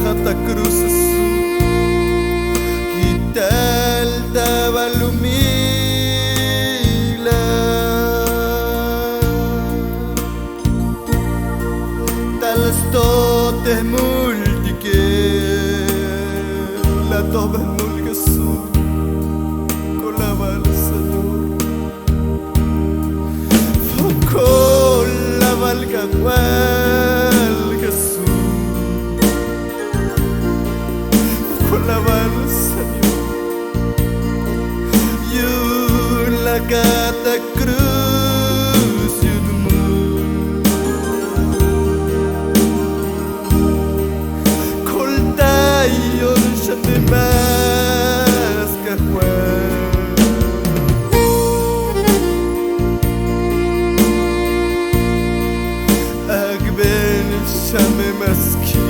Santa Cruz Gital Tabalumila Talas totes multique La toba mulga su Con la balsa Con la valga la balsa you la gata cruz you the moon colta yo shate mas kahwa agben shame maski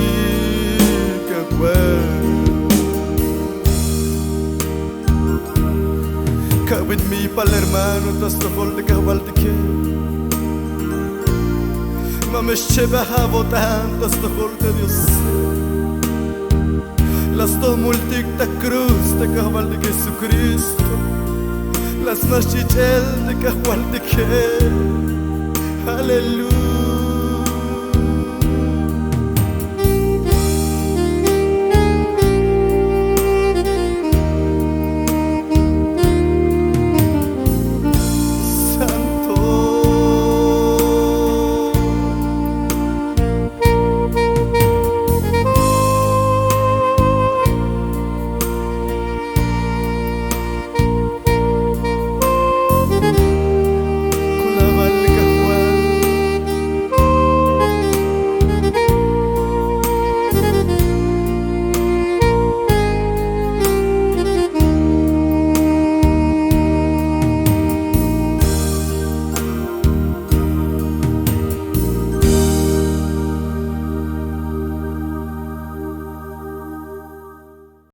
kahwa With me pal hermano tastafol de kabaltike Mamesche behavotan tastafol de Dios Las dos multic ta cruz de cabal de Jesucristo Las nachichel de cabal de que Aleluya